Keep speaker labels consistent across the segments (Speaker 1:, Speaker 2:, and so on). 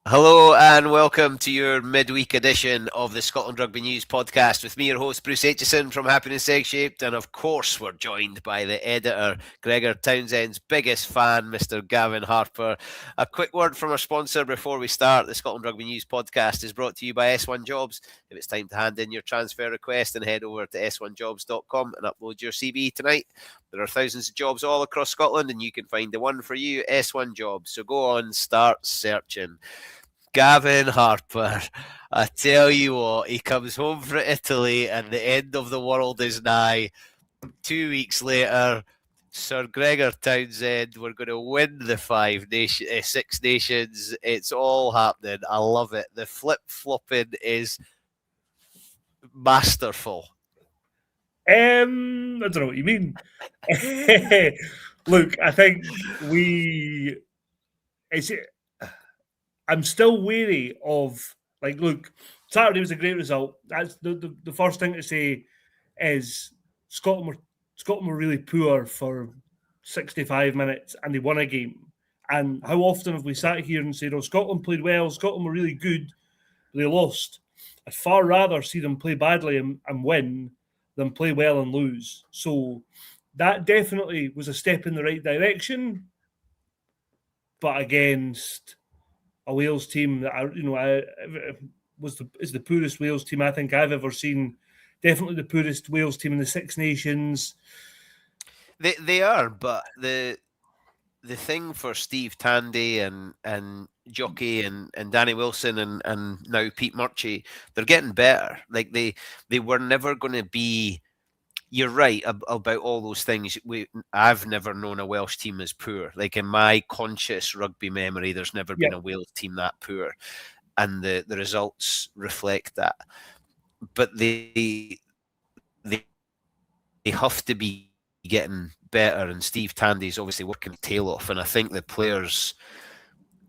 Speaker 1: Hello and welcome to your midweek edition of the Scotland Rugby News podcast with me, your host, Bruce Aitchison from Happiness Egg Shaped. And of course, we're joined by the editor, Gregor Townsend's biggest fan, Mr. Gavin Harper. A quick word from our sponsor before we start. The Scotland Rugby News podcast is brought to you by S1 Jobs. If it's time to hand in your transfer request, then head over to s1jobs.com and upload your CV tonight. There are thousands of jobs all across Scotland and you can find the one for you, S1 Jobs. So go on, start searching. Gavin Harper, I tell you what, he comes home from Italy and the end of the world is nigh. 2 weeks later, Sir Gregor Townsend, we're going to win the Six Nations. It's all happening. I love it. The flip-flopping is masterful.
Speaker 2: I don't know what you mean. Look, I think I'm still wary of, look, Saturday was a great result. That's the first thing to say is Scotland were really poor for 65 minutes and they won a game. And how often have we sat here and said, oh, Scotland played well, Scotland were really good, they lost. I'd far rather see them play badly and win than play well and lose. So that definitely was a step in the right direction, but against a Wales team that is the poorest Wales team I think I've ever seen. Definitely the poorest Wales team in the Six Nations.
Speaker 1: They are, but the thing for Steve Tandy and Jockey and Danny Wilson and now Pete Murchie, they're getting better. Like they were never going to be. You're right about all those things. I've never known a Welsh team as poor. Like in my conscious rugby memory, there's never been a Wales team that poor, and the results reflect that. But they have to be getting better, and Steve Tandy's obviously working his tail off, and I think the players,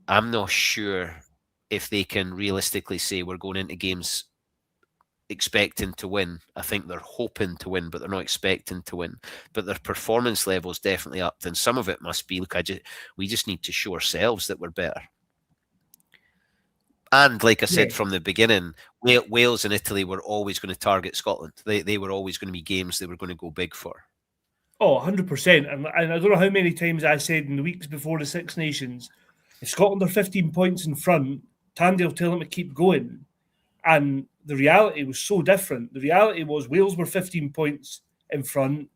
Speaker 1: I'm not sure if they can realistically say we're going into games expecting to win. I think they're hoping to win, but they're not expecting to win. But their performance level is definitely up, and some of it must be, look, we just need to show ourselves that we're better. And like I said from the beginning, Wales and Italy were always going to target Scotland. They were always going to be games they were going to go big for.
Speaker 2: Oh, 100%. And I don't know how many times I said in the weeks before the Six Nations, if Scotland are 15 points in front, Tandy will tell them to keep going. And the reality was so different. The reality was Wales were 15 points in front,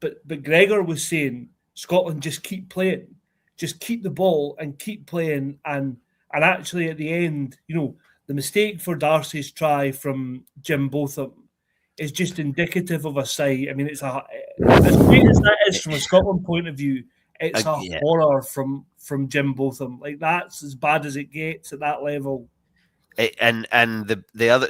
Speaker 2: but Gregor was saying, Scotland, just keep playing. Just keep the ball and keep playing. And actually at the end, the mistake for Darcy's try from Jim Botham is just indicative of a side. I mean, it's as great as that is from a Scotland point of view, it's a horror from Jim Botham. Like, that's as bad as it gets at that level.
Speaker 1: And the other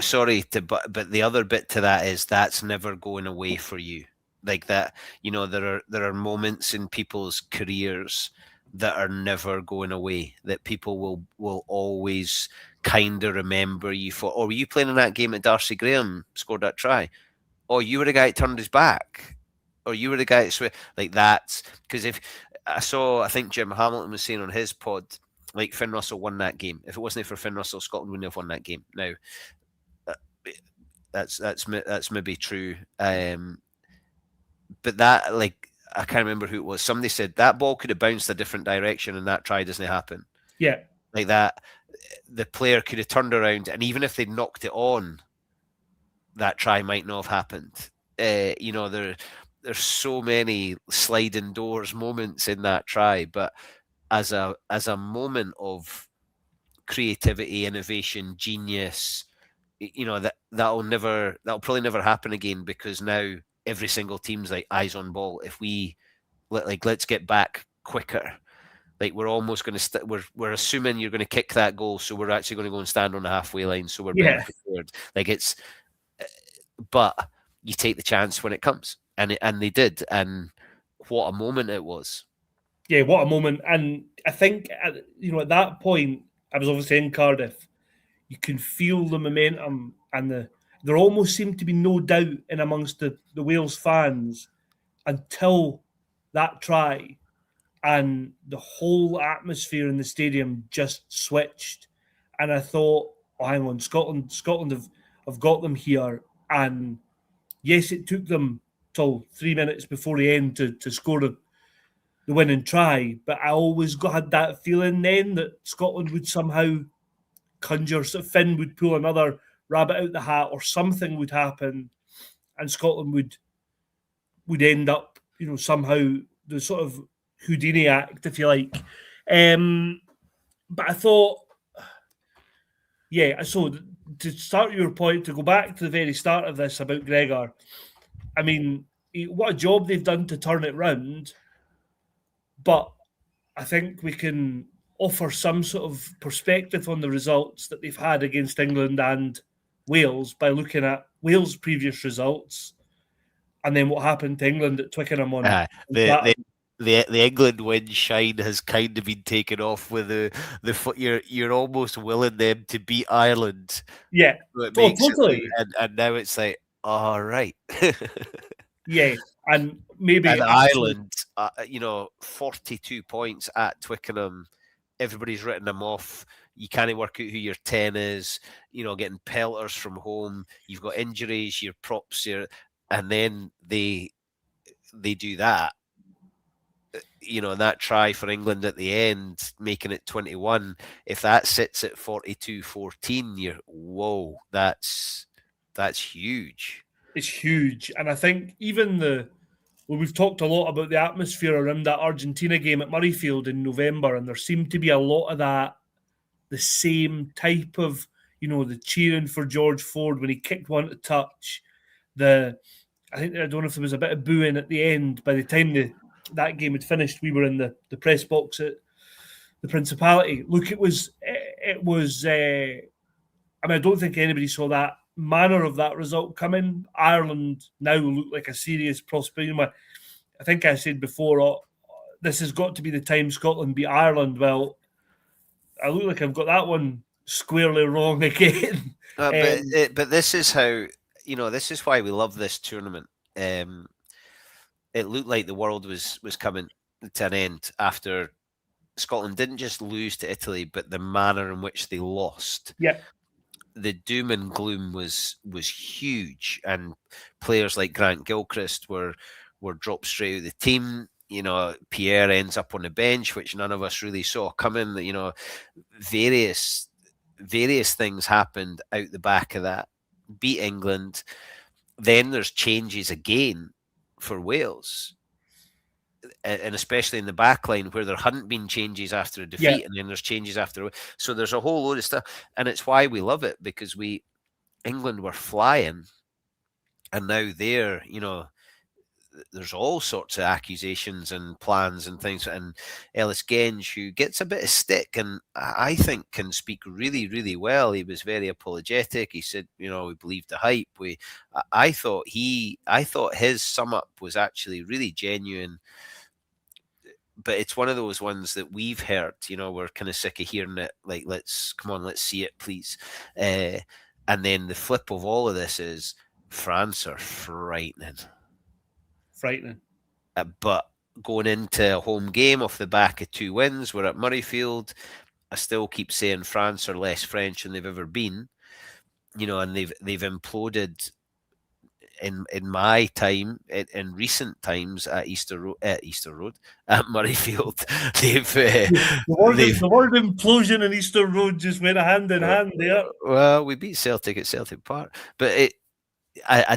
Speaker 1: but the other bit to that is that's never going away for you. Like that, there are moments in people's careers that are never going away, that people will always kind of remember you for. Or were you playing in that game that Darcy Graham scored that try? Or you were the guy that turned his back? Or you were the guy that like that? Because if I think Jim Hamilton was saying on his pod, like Finn Russell won that game. If it wasn't for Finn Russell, Scotland wouldn't have won that game. Now, that's maybe true. But that, like, I can't remember who it was. Somebody said that ball could have bounced a different direction and that try doesn't happen.
Speaker 2: Yeah.
Speaker 1: Like that, the player could have turned around, and even if they knocked it on, that try might not have happened. There's so many sliding doors moments in that try, but as a moment of creativity, innovation, genius, that'll probably never happen again, because now every single team's like eyes on ball. If we let's get back quicker. Like, we're almost going to we're assuming you're going to kick that goal, so we're actually going to go and stand on the halfway line, so we're better prepared. Like, but you take the chance when it comes, and they did, and what a moment it was.
Speaker 2: Yeah, what a moment. And I think at that point, I was obviously in Cardiff. You can feel the momentum, and there almost seemed to be no doubt in amongst the Wales fans until that try. and the whole atmosphere in the stadium just switched. And I thought, oh, hang on, Scotland have got them here. And yes, it took them till 3 minutes before the end to score the winning try. But I always had that feeling then that Scotland would somehow conjure, so Finn would pull another rabbit out the hat, or something would happen, and Scotland would end up, somehow the sort of Houdini act, if you like. But I thought, so to start your point, to go back to the very start of this about Gregor, I mean, what a job they've done to turn it round. But I think we can offer some sort of perspective on the results that they've had against England and Wales by looking at Wales' previous results and then what happened to England at Twickenham on
Speaker 1: the England win shine has kind of been taken off with you're almost willing them to beat Ireland.
Speaker 2: Yeah, totally.
Speaker 1: And now it's like, all right.
Speaker 2: Yeah, and maybe
Speaker 1: Ireland, 42 points at Twickenham. Everybody's written them off. You can't work out who your 10 is. Getting pelters from home. You've got injuries. Your props here, and then they do that. And that try for England at the end, making it 21. If that sits at 42-14, whoa, that's huge.
Speaker 2: It's huge, and I think even we've talked a lot about the atmosphere around that Argentina game at Murrayfield in November, and there seemed to be a lot of that, the same type of, the cheering for George Ford when he kicked one to touch. I don't know if there was a bit of booing at the end. By the time that game had finished, we were in the press box at the Principality. Look, it was. I don't think anybody saw that manner of that result coming. Ireland now look like a serious prospect. I think I said before, this has got to be the time Scotland beat Ireland. Well, I look like I've got that one squarely wrong again.
Speaker 1: But this is how, this is why we love this tournament. It looked like the world was coming to an end after Scotland didn't just lose to Italy, but the manner in which they lost.
Speaker 2: Yeah.
Speaker 1: The doom and gloom was huge, and players like Grant Gilchrist were dropped straight out of the team. Pierre ends up on the bench, which none of us really saw coming. Various things happened out the back of that. Beat England. Then there's changes again for Wales, and especially in the back line where there hadn't been changes after a defeat, and then there's changes after. So there's a whole load of stuff, and it's why we love it, because England were flying, and now there's all sorts of accusations and plans and things. And Ellis Genge, who gets a bit of stick and I think can speak really, really well. He was very apologetic. He said, we believed the hype. I thought his sum up was actually really genuine. But it's one of those ones that we've heard, we're kind of sick of hearing it. Like, let's see it, please. And then the flip of all of this is France are frightening. But going into a home game off the back of 2 wins, we're at Murrayfield. I still keep saying France are less French than they've ever been, and they've imploded in my time, in recent times at Easter Road, at Murrayfield.
Speaker 2: The word implosion and Easter Road just went hand in hand there.
Speaker 1: Well, we beat Celtic at Celtic Park, but I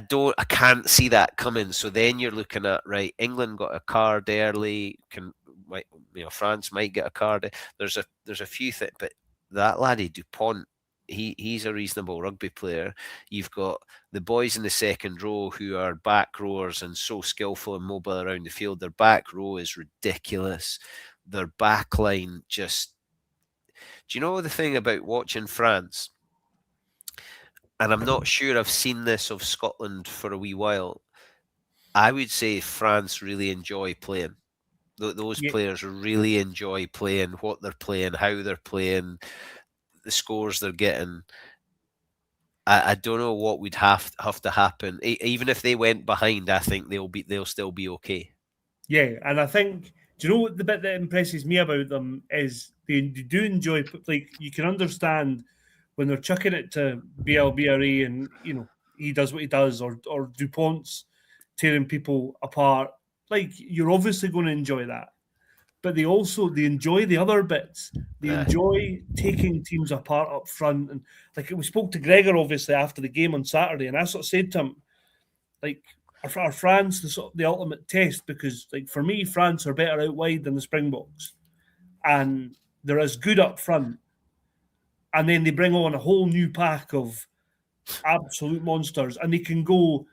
Speaker 1: can't see that coming. So then you're looking at, right, England got a card early. France might get a card. There's a few things, but that laddie Dupont, he's a reasonable rugby player. You've got the boys in the second row who are back rowers and so skillful and mobile around the field. Their back row is ridiculous. Their back line just. Do you know the thing about watching France? And I'm not sure I've seen this of Scotland for a wee while. I would say France really enjoy playing. Those players really enjoy playing, what they're playing, how they're playing, the scores they're getting. I don't know what would have to happen. Even if they went behind, I think they'll still be okay.
Speaker 2: Yeah, and I think, Do you know what the bit that impresses me about them is they do enjoy, like, you can understand when they're chucking it to BLBRE and, he does what he does, or DuPont's tearing people apart. Like, you're obviously going to enjoy that. But they enjoy the other bits. They enjoy taking teams apart up front. And like, we spoke to Gregor, obviously, after the game on Saturday, and I sort of said to him, like, are France the ultimate test? Because, like, for me, France are better out wide than the Springboks. And they're as good up front. And then they bring on a whole new pack of absolute monsters. And they can go,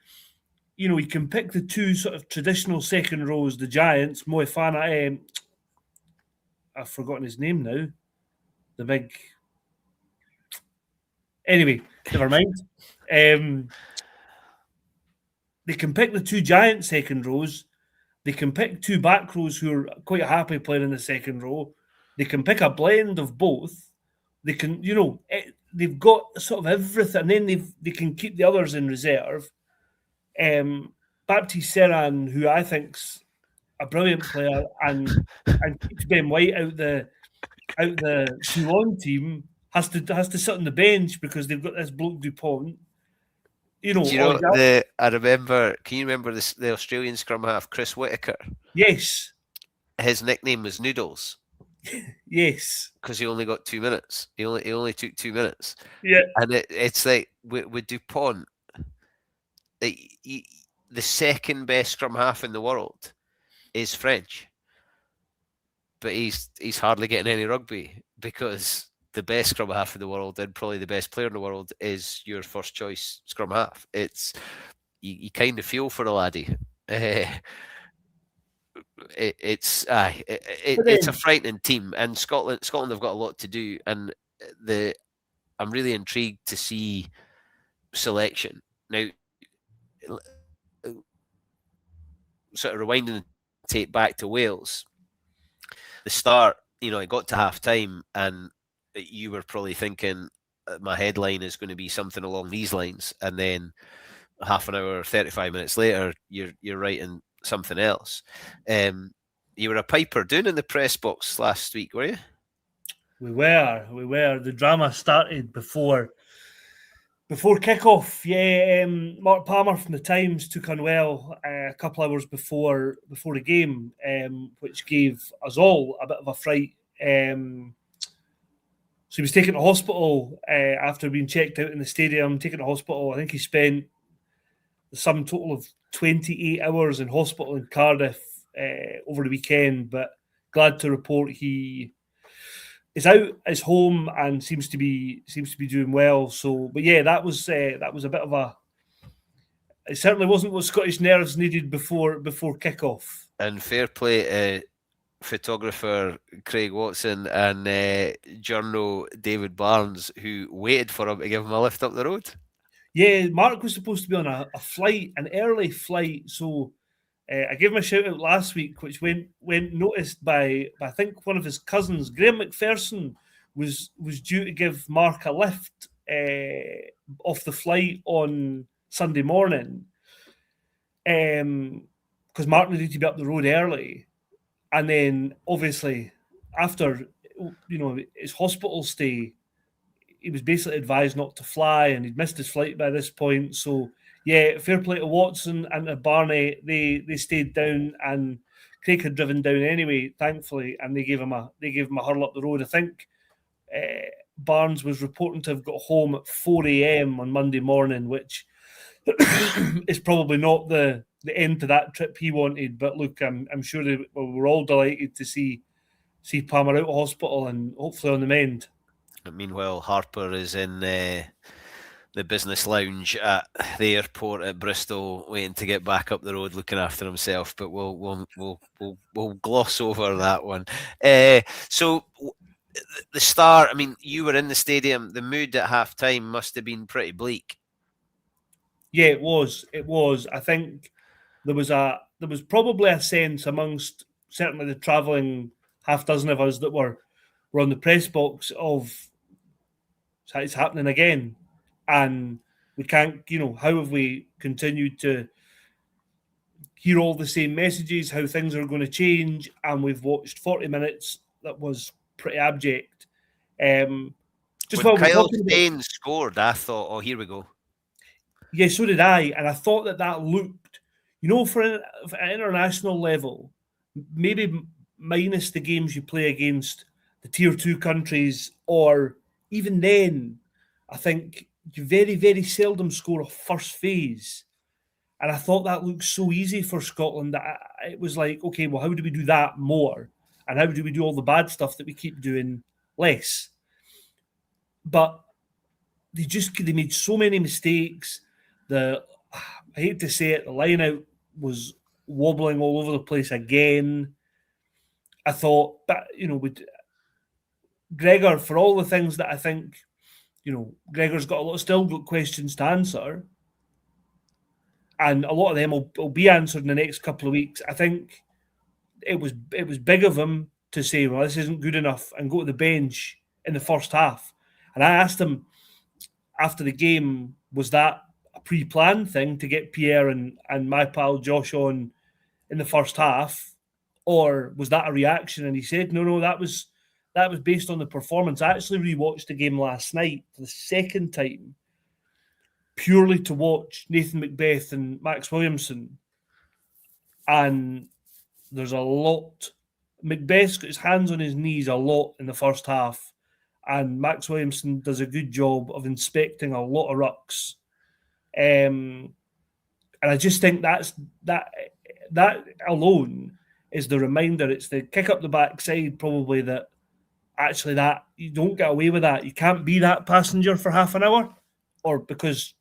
Speaker 2: you can pick the two sort of traditional second rows, the Giants, Moefana, I've forgotten his name now. The big. Anyway, never mind. They can pick the two Giant second rows. They can pick two back rows who are quite happy playing in the second row. They can pick a blend of both. They can, they've got sort of everything. And then they can keep the others in reserve. Baptiste Serran, who I think's a brilliant player, and keeps Ben White out the Toulon team, has to sit on the bench because they've got this bloke DuPont.
Speaker 1: I remember. Can you remember the Australian scrum half, Chris Whitaker?
Speaker 2: Yes.
Speaker 1: His nickname was Noodles.
Speaker 2: Yes.
Speaker 1: Because he only got 2 minutes. He only took 2 minutes.
Speaker 2: Yeah.
Speaker 1: And it's like with DuPont, the second best scrum half in the world is French, but he's hardly getting any rugby because the best scrum half in the world and probably the best player in the world is your first choice scrum half. It's you kind of feel for the laddie. It's a frightening team, and Scotland have got a lot to do, and I'm really intrigued to see selection now. Sort of rewinding the tape back to Wales, the start, it got to half time, and you were probably thinking my headline is going to be something along these lines, and then half an hour, 35 minutes later, you're writing something else. You were a piper doing in the press box last week, were you?
Speaker 2: We were. The drama started before kickoff. Yeah, Mark Palmer from the Times took unwell a couple hours before the game, which gave us all a bit of a fright. So he was taken to hospital after being checked out in the stadium. Taken to hospital. I think he spent the sum total of 28 hours in hospital in Cardiff over the weekend. But glad to report he is out, is home, and seems to be doing well. So, but yeah, that was a bit of a. It certainly wasn't what Scottish nerves needed before kickoff.
Speaker 1: And fair play to photographer Craig Watson and journo David Barnes, who waited for him to give him a lift up the road.
Speaker 2: Yeah, Mark was supposed to be on a flight, an early flight. So I gave him a shout out last week, which went noticed by I think one of his cousins. Graham McPherson was due to give Mark a lift off the flight on Sunday morning, because Mark needed to be up the road early, and then obviously after his hospital stay, he was basically advised not to fly, and he'd missed his flight by this point. So yeah, fair play to Watson and to Barney. They stayed down, and Craig had driven down anyway, thankfully, and they gave him a hurl up the road. I think Barnes was reporting to have got home at 4 a.m. on Monday morning, which is probably not the end to that trip he wanted. But look, I'm sure we're all delighted to see Palmer out of hospital and hopefully on the mend.
Speaker 1: Meanwhile, Harper is in the business lounge at the airport at Bristol, waiting to get back up the road, looking after himself. But we'll gloss over that one. So the start. I mean, you were in the stadium. The mood at half time must have been pretty bleak.
Speaker 2: Yeah, it was. I think there was probably a sense amongst certainly the travelling half dozen of us that were on the press box of it's happening again, and we can't. How have we continued to hear all the same messages, how things are going to change, and we've watched 40 minutes that was pretty abject.
Speaker 1: Just when Kyle Steyn scored, I thought, oh, here we go.
Speaker 2: Yeah, so did I. And I thought that looked, for an international level, maybe minus the games you play against the tier 2 countries, or even then, I think you very, very seldom score a first phase. And I thought that looked so easy for Scotland that it was like, okay, well, how do we do that more? And how do we do all the bad stuff that we keep doing less? But they made so many mistakes. I hate to say it, the line out was wobbling all over the place again. I thought, but with Gregor, for all the things that I think, Gregor's still got questions to answer, and a lot of them will be answered in the next couple of weeks. I think it was big of him to say, well, this isn't good enough, and go to the bench in the first half. And I asked him after the game, was that a pre-planned thing to get Pierre and my pal Josh on in the first half, or was that a reaction? And he said, no, that was based on the performance. I actually rewatched the game last night for the second time, purely to watch Nathan Macbeth and Max Williamson. And there's a lot. Macbeth's got his hands on his knees a lot in the first half, and Max Williamson does a good job of inspecting a lot of rucks. And I just think that alone is the reminder. It's the kick up the backside, probably, that actually that you don't get away with that. You can't be that passenger for half an hour, or because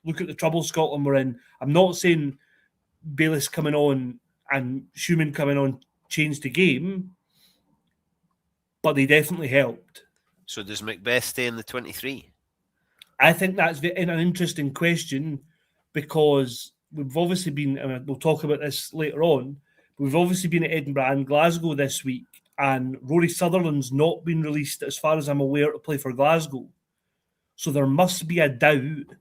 Speaker 2: look at the trouble Scotland were in. I'm not saying Bayliss coming on and Schumann coming on changed the game, but they definitely helped.
Speaker 1: So does Macbeth stay in the 23?
Speaker 2: I think that's an interesting question, because we've obviously been, and we'll talk about this later on, we've obviously been at Edinburgh and Glasgow this week, and Rory Sutherland's not been released, as far as I'm aware, to play for Glasgow. So there must be a doubt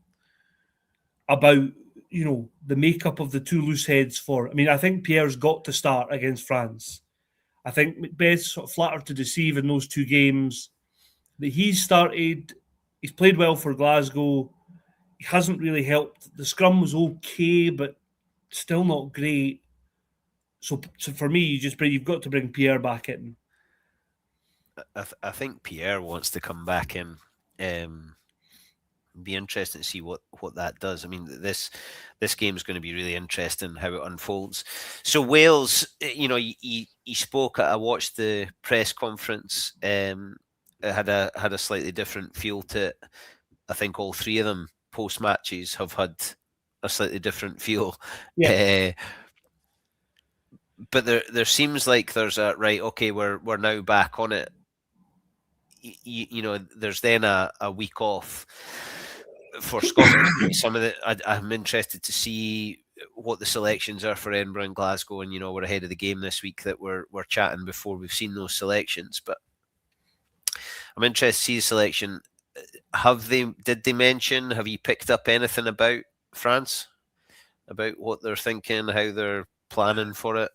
Speaker 2: about, the makeup of the two loose heads for. I mean, I think Pierre's got to start against France. I think Macbeth's sort of flattered to deceive in those two games. That he's started, he's played well for Glasgow. He hasn't really helped. The scrum was okay, but still not great. So for me, you've got to bring Pierre back in.
Speaker 1: I think Pierre wants to come back in. Be interesting to see what that does. I mean, this game is going to be really interesting how it unfolds. So Wales, he spoke. I watched the press conference. It had a slightly different feel to it. I think all three of them post matches have had a slightly different feel.
Speaker 2: Yeah.
Speaker 1: But there seems like there's a right. Okay, we're now back on it. There's then a week off for Scotland. I'm interested to see what the selections are for Edinburgh and Glasgow, and we're ahead of the game this week that we're chatting before we've seen those selections. But I'm interested to see the selection. Did they mention? Have you picked up anything about France? About what they're thinking, how they're planning for it?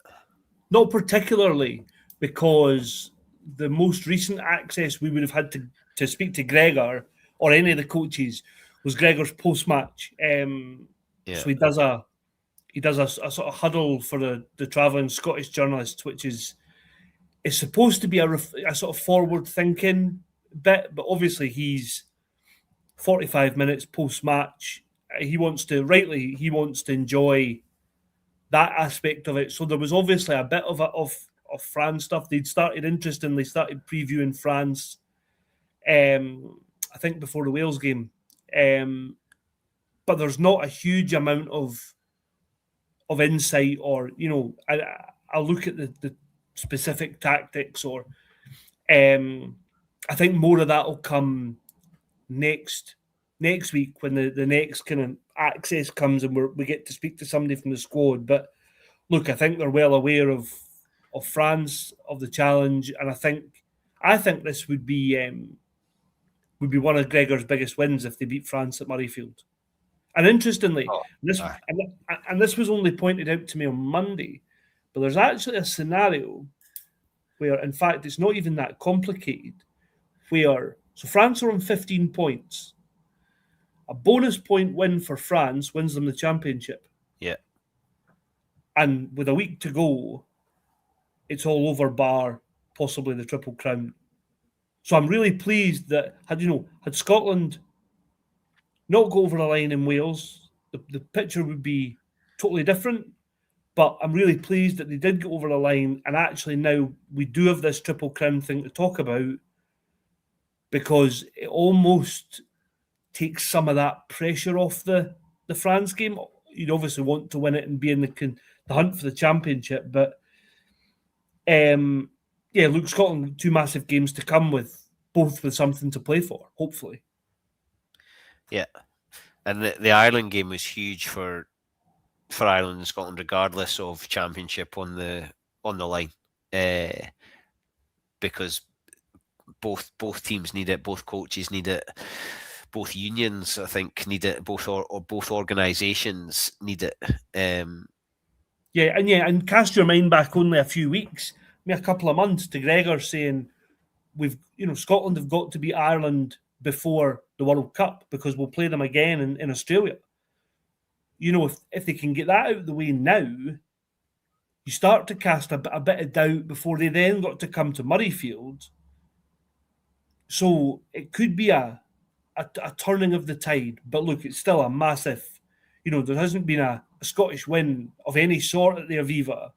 Speaker 2: Not particularly, because the most recent access we would have had to speak to Gregor or any of the coaches was Gregor's post-match. So he does a sort of huddle for the travelling Scottish journalists, which is supposed to be a sort of forward-thinking bit, but obviously he's 45 minutes post-match. He wants to enjoy that aspect of it. So there was obviously a bit of France stuff. They'd started previewing France, I think before the Wales game. But there's not a huge amount of insight, or I'll look at the specific tactics, or I think more of that will come next week when the next kind of access comes and we get to speak to somebody from the squad. But look, I think they're well aware of France, of the challenge, and I think this would be one of Gregor's biggest wins if they beat France at Murrayfield. And interestingly, and this was only pointed out to me on Monday, but there's actually a scenario where, in fact, it's not even that complicated, where, so France are on 15 points. A bonus point win for France wins them the championship.
Speaker 1: Yeah.
Speaker 2: And with a week to go, it's all over bar possibly the Triple Crown. So I'm really pleased that had Scotland not go over the line in Wales, the picture would be totally different. But I'm really pleased that they did go over the line, and actually now we do have this Triple Crown thing to talk about, because it almost takes some of that pressure off the France game. You'd obviously want to win it and be in the hunt for the championship, but look, Scotland, 2 massive games to come, with both with something to play for, hopefully.
Speaker 1: Yeah, and the Ireland game was huge for Ireland and Scotland, regardless of championship on the line, because both teams need it, both coaches need it, both unions, I think, need it, both organisations need it.
Speaker 2: And cast your mind back only a few weeks, maybe a couple of months, to Gregor saying Scotland have got to beat Ireland before the World Cup because we'll play them again in Australia. If they can get that out of the way now, you start to cast a bit of doubt before they then got to come to Murrayfield. So it could be a turning of the tide. But look, it's still a massive, there hasn't been a Scottish win of any sort at the Aviva.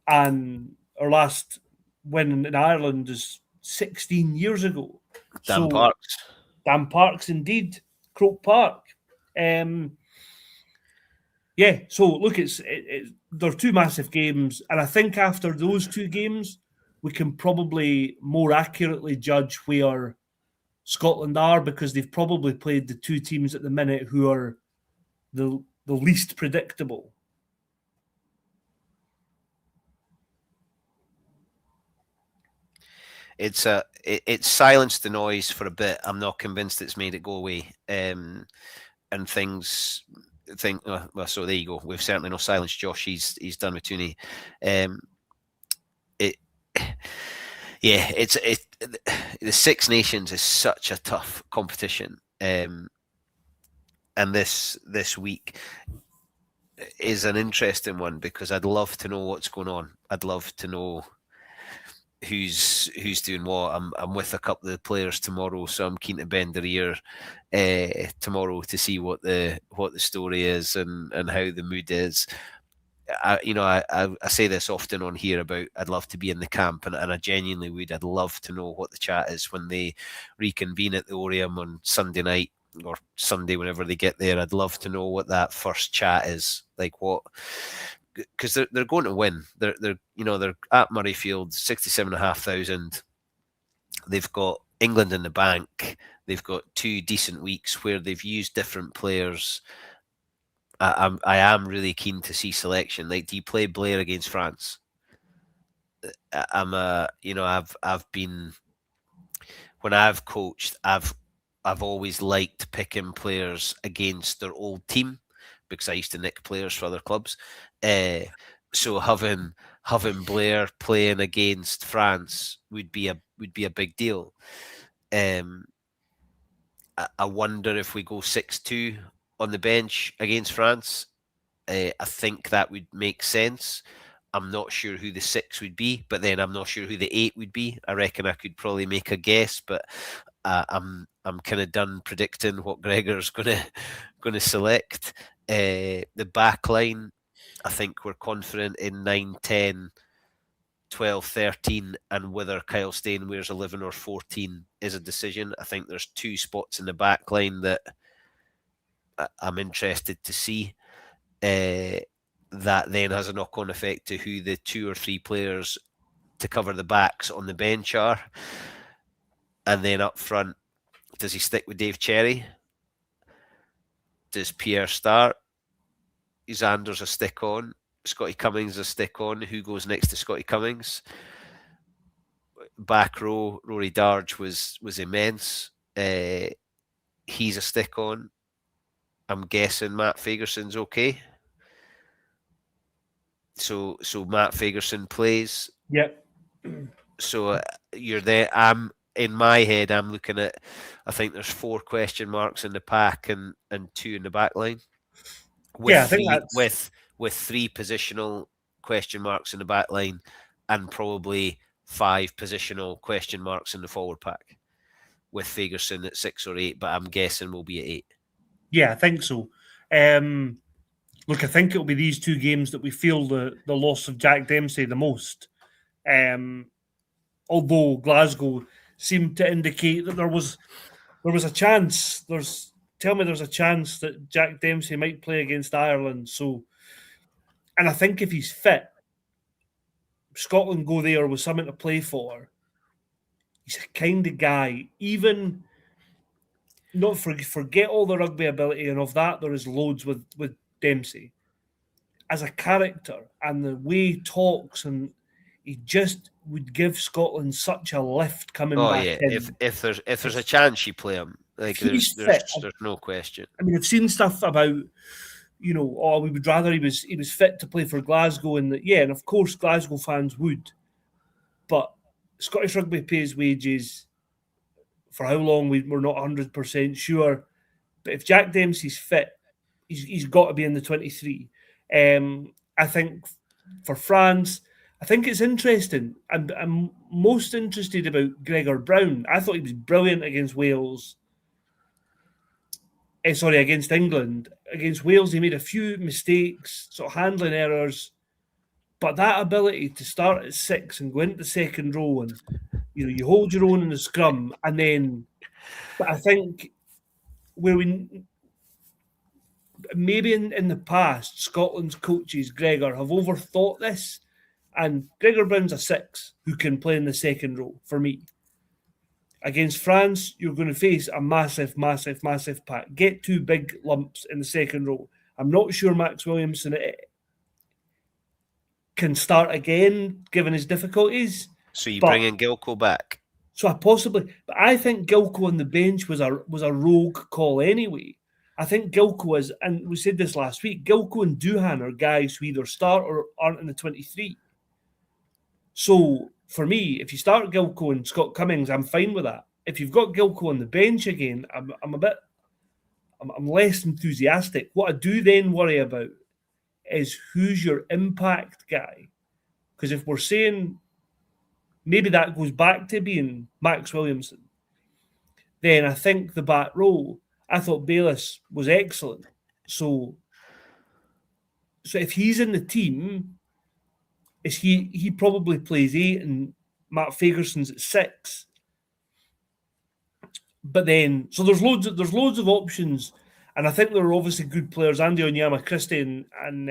Speaker 2: And our last win in Ireland is 16 years ago.
Speaker 1: Dan Parks.
Speaker 2: Dan Parks, indeed. Croke Park. So look, there are 2 massive games, and I think after those 2 games, we can probably more accurately judge where Scotland are, because they've probably played the 2 teams at the minute who are the least predictable.
Speaker 1: It's silenced the noise for a bit. I'm not convinced it's made it go away. And things think, well, so there you go. We've certainly not silenced Josh. He's done with Tooney. The Six Nations is such a tough competition, and this week is an interesting one, because I'd love to know what's going on. I'd love to know who's doing what. I'm with a couple of the players tomorrow, so I'm keen to bend their ear tomorrow to see what the story is and how the mood is. I say this often on here about I'd love to be in the camp, and I genuinely would. I'd love to know what the chat is when they reconvene at the Oriam on Sunday night or Sunday, whenever they get there. I'd love to know what that first chat is like. What, because they're going to win. They're at Murrayfield, 67,500. They've got England in the bank. They've got 2 decent weeks where they've used different players. I am really keen to see selection. Like, do you play Blair against France? I've been, when I've coached, I've always liked picking players against their old team, because I used to nick players for other clubs. So having Blair playing against France would be a big deal. I wonder if we go 6-2 on the bench against France. I think that would make sense. I'm not sure who the 6 would be, but then I'm not sure who the 8 would be. I reckon I could probably make a guess, but I'm kind of done predicting what Gregor's gonna select. The back line, I think we're confident in 9, 10, 12, 13, and whether Kyle Steyn wears 11 or 14 is a decision. I think there's 2 spots in the back line that I'm interested to see. That then has a knock-on effect to who the 2 or 3 players to cover the backs on the bench are. And then up front, does he stick with Dave Cherry? Does Pierre start? Is Anders a stick on? Scotty Cummings a stick on? Who goes next to Scotty Cummings? Back row, Rory Darge was immense. He's a stick on. I'm guessing Matt Fagerson's okay. So Matt Fagerson plays.
Speaker 2: Yep.
Speaker 1: So you're there. In my head, I'm looking at. I think there's 4 question marks in the pack and 2 in the back line, with
Speaker 2: Yeah, I think
Speaker 1: three
Speaker 2: that's
Speaker 1: with 3 positional question marks in the back line, and probably 5 positional question marks in the forward pack, with Fagerson at 6 or 8. But I'm guessing we'll be at 8.
Speaker 2: yeah, I think so. Look, I think it'll be these 2 games that we feel the loss of Jack Dempsey the most. Although Glasgow seemed to indicate that there was a chance. There's a chance that Jack Dempsey might play against Ireland. So, and I think if he's fit, Scotland go there with something to play for. He's a kind of guy, even not forget all the rugby ability, and of that there is loads with Dempsey as a character and the way he talks, and he just would give Scotland such a lift coming
Speaker 1: Oh
Speaker 2: back
Speaker 1: yeah,
Speaker 2: in.
Speaker 1: if there's a chance you play him,
Speaker 2: If
Speaker 1: like
Speaker 2: he's
Speaker 1: there's
Speaker 2: fit,
Speaker 1: there's no question.
Speaker 2: I mean, I've seen stuff about, oh, we would rather he was fit to play for Glasgow, and yeah, and of course Glasgow fans would, but Scottish rugby pays wages for how long we're not 100% sure. But if Jack Dempsey's fit, he's got to be in the 23. I think for France, I think it's interesting. I'm most interested about Gregor Brown. I thought he was brilliant against Wales. Sorry, against England. Against Wales, he made a few mistakes, sort of handling errors. But that ability to start at 6 and go into the second row, and you hold your own in the scrum, and then. But I think where we maybe in the past, Scotland's coaches, Gregor, have overthought this. And Gregor Brown's a 6 who can play in the second row for me. Against France, you're going to face a massive, massive, massive pack. Get 2 big lumps in the second row. I'm not sure Max Williamson can start again, given his difficulties.
Speaker 1: So you
Speaker 2: but,
Speaker 1: bring in Gilco back.
Speaker 2: So but I think Gilco on the bench was a rogue call anyway. I think Gilco is, and we said this last week, Gilco and Doohan are guys who either start or aren't in the 23. So for me, if you start Gilco and Scott Cummings, I'm fine with that. If you've got Gilco on the bench again, I'm less enthusiastic. What I do then worry about is who's your impact guy. Because if we're saying maybe that goes back to being Max Williamson, then I think the back row, I thought Bayliss was excellent. So if he's in the team, he probably plays 8 and Matt Fagerson's at 6. But then, so there's loads of options, and I think there are obviously good players. Andy Onyema Christie and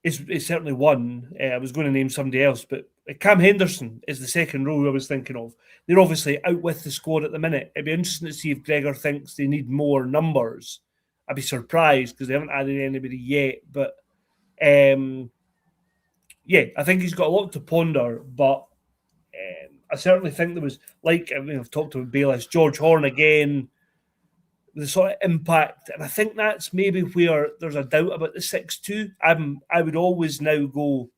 Speaker 2: is certainly one. I was going to name somebody else, but Cam Henderson is the second row I was thinking of. They're obviously out with the squad at the minute. It'd be interesting to see if Gregor thinks they need more numbers. I'd be surprised because they haven't added anybody yet. But yeah, I think he's got a lot to ponder. But I certainly think there was, I've talked about Bayliss, George Horne again, the sort of impact, and I think that's maybe where there's a doubt about the 6-2. I would always now go,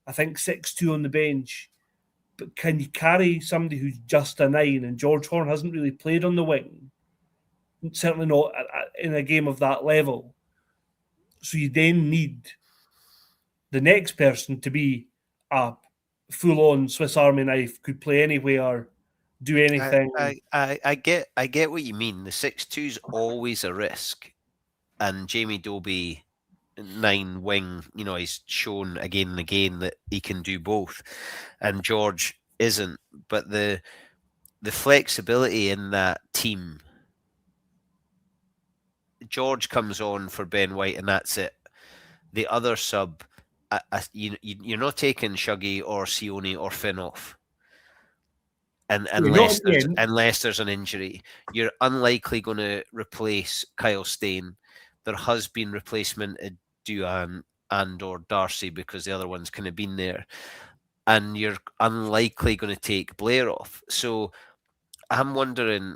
Speaker 2: I think 6-2 on the bench, but can you carry somebody who's just a 9? And George Horne hasn't really played on the wing, certainly not in a game of that level. So you then need the next person to be a full-on Swiss Army knife, could play anywhere, do anything.
Speaker 1: I get what you mean. The 6-2's always a risk, and Jamie Dobie, 9 wing, he's shown again and again that he can do both, and George isn't. But the flexibility in that team, George comes on for Ben White, and that's it. The other sub, you're not taking Shuggy or Sione or Finn off. And unless there's an injury, you're unlikely going to replace Kyle Steyn. There has been replacement at Duhan and or Darcy because the other one's kind of been there, and you're unlikely going to take Blair off. So I'm wondering,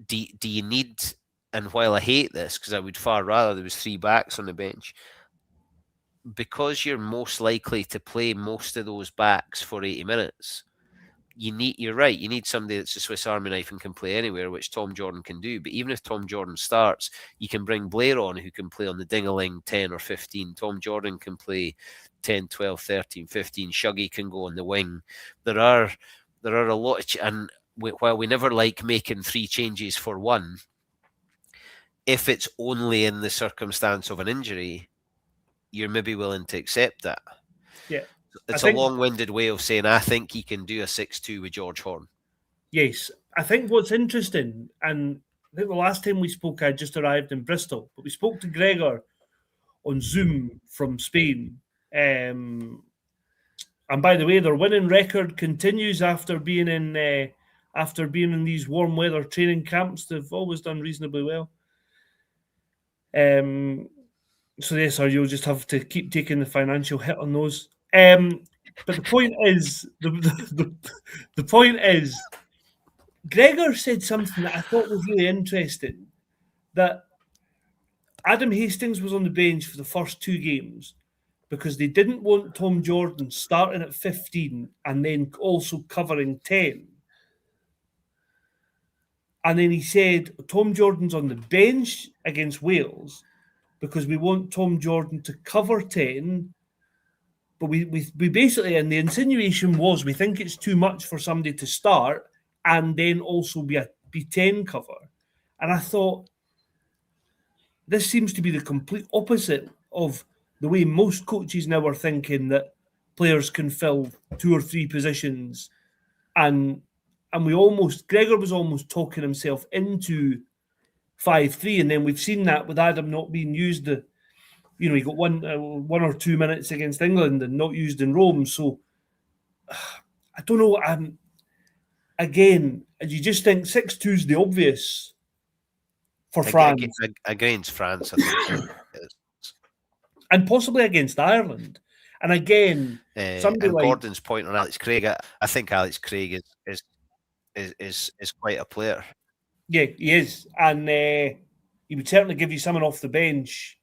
Speaker 1: do you need And while I hate this, because I would far rather there was 3 backs on the bench, because you're most likely to play most of those backs for 80 minutes, you're right, you need somebody that's a Swiss Army knife and can play anywhere, which Tom Jordan can do. But even if Tom Jordan starts, you can bring Blair on, who can play on the ding-a-ling 10 or 15. Tom Jordan can play 10, 12, 13, 15. Shuggy can go on the wing. There are a lot of and while we never like making 3 changes for one, if it's only in the circumstance of an injury, you're maybe willing to accept that.
Speaker 2: Yeah.
Speaker 1: It's a long-winded way of saying I think he can do a 6-2 with George Horn.
Speaker 2: Yes. I think what's interesting, and I think the last time we spoke, I just arrived in Bristol, but we spoke to Gregor on Zoom from Spain. And by the way, their winning record continues after being in these warm weather training camps. They've always done reasonably well. So yes, sir, you'll just have to keep taking the financial hit on those. But the point is, the point is, Gregor said something that I thought was really interesting. That Adam Hastings was on the bench for the first 2 games because they didn't want Tom Jordan starting at 15 and then also covering 10. And then he said Tom Jordan's on the bench against Wales because we want Tom Jordan to cover 10. But we basically, and the insinuation was, we think it's too much for somebody to start and then also be 10 cover. And I thought, this seems to be the complete opposite of the way most coaches now are thinking, that players can fill 2 or 3 positions. And Gregor was almost talking himself into 5-3. And then we've seen that with Adam not being used. He got 1 or 2 minutes against England and not used in Rome. So I don't know. Again, you just think 6-2 is the obvious for France.
Speaker 1: Against France, I think.
Speaker 2: And possibly against Ireland. And again, somebody
Speaker 1: and
Speaker 2: like
Speaker 1: Gordon's point on Alex Craig, I think Alex Craig is quite a player.
Speaker 2: Yeah, he is. And he would certainly give you someone off the bench.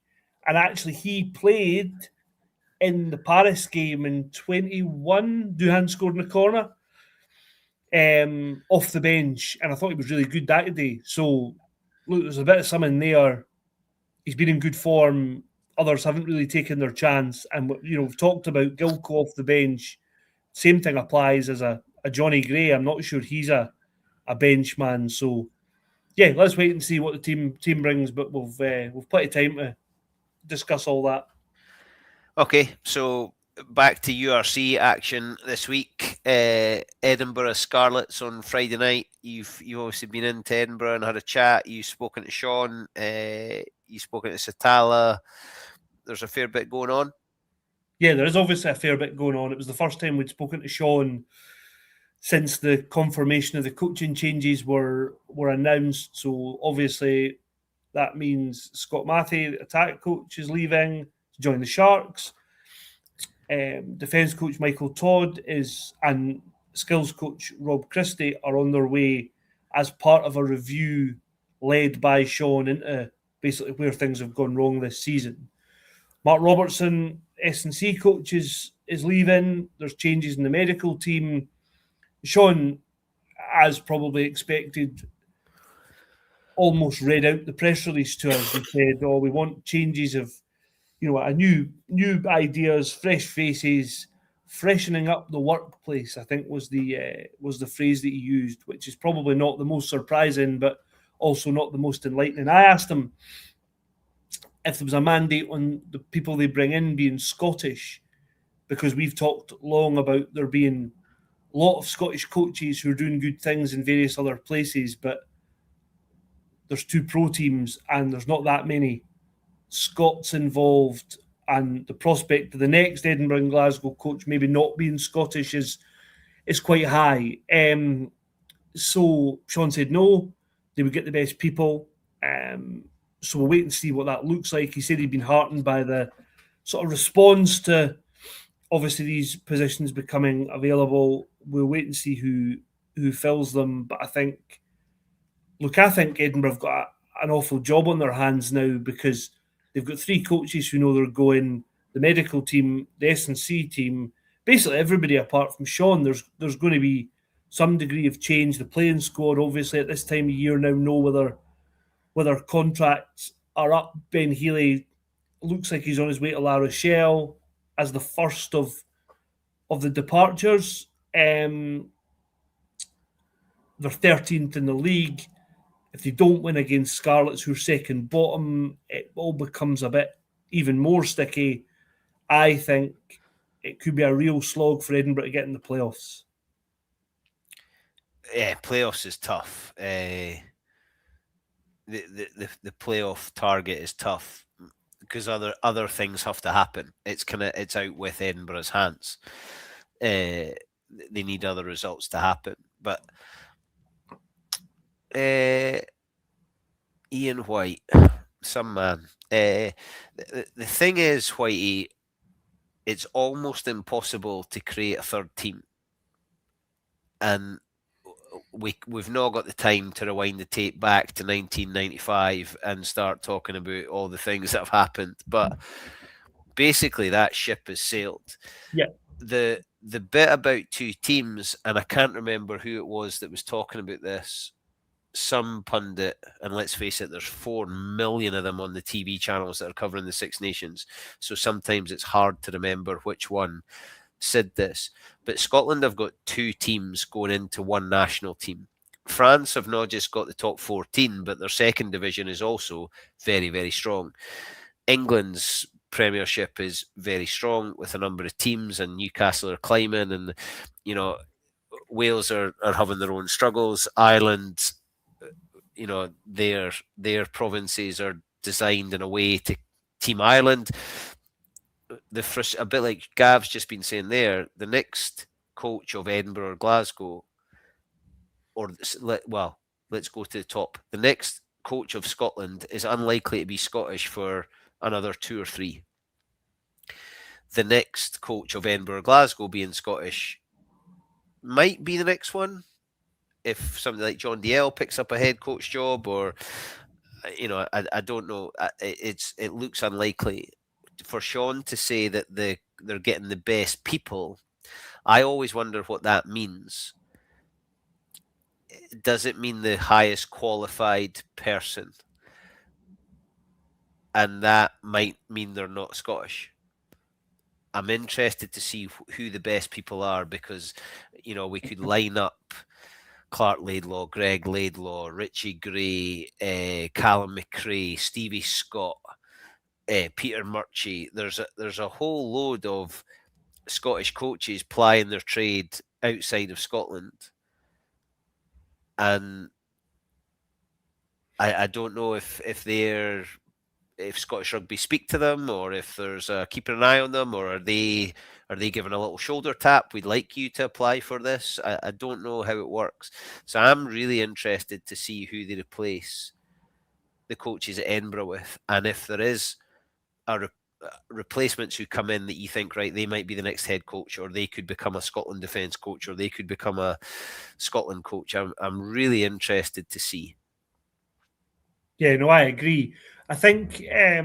Speaker 2: And actually, he played in the Paris game in 21. Duhan scored in the corner off the bench. And I thought he was really good that day. So, look, there's a bit of something there. He's been in good form. Others haven't really taken their chance. And, we've talked about Gilco off the bench. Same thing applies as a Johnny Gray. I'm not sure he's a bench man. So, yeah, let's wait and see what the team brings. But we've plenty of time to discuss all that.
Speaker 1: Okay, so back to URC action this week. Edinburgh Scarlets on Friday night. You've obviously been into Edinburgh and had a chat. You've spoken to Sean. You've spoken to Satala. There's a fair bit going on.
Speaker 2: Yeah, there is obviously a fair bit going on. It was the first time we'd spoken to Sean since the confirmation of the coaching changes were announced. So obviously that means Scott Matthew, the attack coach, is leaving to join the Sharks. Defence coach Michael Todd and skills coach Rob Christie are on their way as part of a review led by Sean into basically where things have gone wrong this season. Mark Robertson, S&C coach, is leaving. There's changes in the medical team. Sean, as probably expected, almost read out the press release to us. He said, we want changes of, a new ideas, fresh faces, freshening up the workplace, I think was the phrase that he used, which is probably not the most surprising, but also not the most enlightening. I asked him if there was a mandate on the people they bring in being Scottish, because we've talked long about there being a lot of Scottish coaches who are doing good things in various other places, but there's 2 pro teams and there's not that many Scots involved, and the prospect of the next Edinburgh and Glasgow coach maybe not being Scottish is quite high. So Sean said no, they would get the best people. So we'll wait and see what that looks like. He said he'd been heartened by the sort of response to obviously these positions becoming available. We'll wait and see who fills them. But I think Edinburgh have got an awful job on their hands now, because they've got 3 coaches who know they're going, the medical team, the S&C team, basically everybody apart from Sean. There's going to be some degree of change. The playing squad, obviously, at this time of year now know whether contracts are up. Ben Healy looks like he's on his way to La Rochelle as the first of the departures. They're 13th in the league. If they don't win against Scarlets, who are second bottom, it all becomes a bit even more sticky. I think it could be a real slog for Edinburgh to get in the playoffs.
Speaker 1: Yeah, playoffs is tough. The playoff target is tough because other things have to happen. It's out with Edinburgh's hands. They need other results to happen, but Ian White, some man. The thing is, Whitey, it's almost impossible to create a third team, and we've not got the time to rewind the tape back to 1995 and start talking about all the things that have happened. But basically, that ship has sailed.
Speaker 2: Yeah.
Speaker 1: The bit about 2 teams, and I can't remember who it was that was talking about this. Some pundit, and let's face it, there's 4 million of them on the TV channels that are covering the Six Nations. So sometimes it's hard to remember which one said this. But Scotland have got 2 teams going into one national team. France have not just got the top 14, but their second division is also very, very strong. England's Premiership is very strong with a number of teams, and Newcastle are climbing, and Wales are having their own struggles. Ireland, their provinces are designed in a way to Team Ireland. A bit like Gav's just been saying there, the next coach of Edinburgh or Glasgow, let's go to the top. The next coach of Scotland is unlikely to be Scottish for another 2 or 3. The next coach of Edinburgh or Glasgow being Scottish might be the next one if somebody like John DL picks up a head coach job, or I don't know. It looks unlikely for Sean to say that they're getting the best people. I always wonder what that means. Does it mean the highest qualified person? And that might mean they're not Scottish. I'm interested to see who the best people are, because we could line up Clark Laidlaw, Greg Laidlaw, Richie Gray, Callum McRae, Stevie Scott, Peter Murchie. There's a whole load of Scottish coaches plying their trade outside of Scotland, and I don't know if Scottish Rugby speak to them, or if there's keeping an eye on them, or are they giving a little shoulder tap? We'd like you to apply for this. I don't know how it works. So I'm really interested to see who they replace the coaches at Edinburgh with, and if there is replacements who come in that you think, right, they might be the next head coach, or they could become a Scotland defence coach, or they could become a Scotland coach. I'm really interested to see.
Speaker 2: Yeah, no, I agree. I think I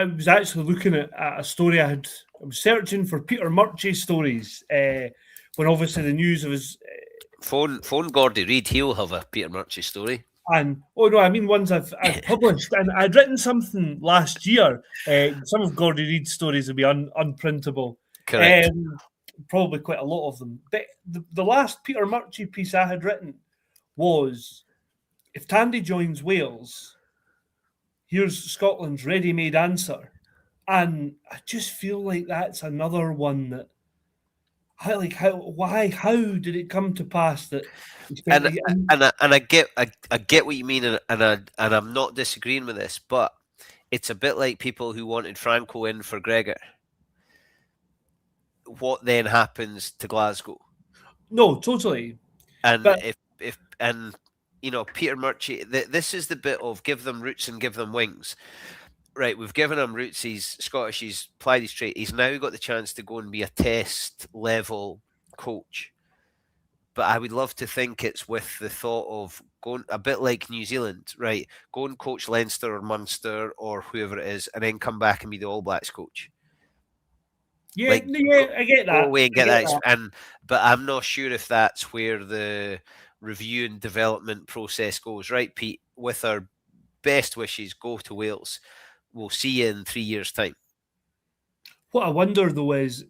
Speaker 2: was actually looking at a story I was searching for Peter Murchie stories when obviously the news of his...
Speaker 1: Phone Gordy Reid, he'll have a Peter Murchie story.
Speaker 2: And I mean ones I've published, and I'd written something last year. Some of Gordy Reid's stories will be unprintable.
Speaker 1: Correct.
Speaker 2: Probably quite a lot of them. But the last Peter Murchie piece I had written was, if Tandy joins Wales, here's Scotland's ready-made answer. And I just feel like that's another one that how did it come to pass that?
Speaker 1: And I get what you mean, and I'm not disagreeing with this, but it's a bit like people who wanted Franco in for Gregor. What then happens to Glasgow?
Speaker 2: No, totally.
Speaker 1: And but, if Peter Murchie, this is the bit of give them roots and give them wings. Right, we've given him roots. He's Scottish. He's applied his trait. He's now got the chance to go and be a test level coach. but I would love to think it's with the thought of going a bit like New Zealand, right? Go and coach Leinster or Munster or whoever it is, and then come back and be the All Blacks coach.
Speaker 2: Yeah,
Speaker 1: Like
Speaker 2: I get
Speaker 1: go
Speaker 2: that.
Speaker 1: away and get that. But I'm not sure if that's where the review and development process goes. Right, Pete? With our best wishes, go to Wales. We'll see you in 3 years' time.
Speaker 2: What I wonder, though, is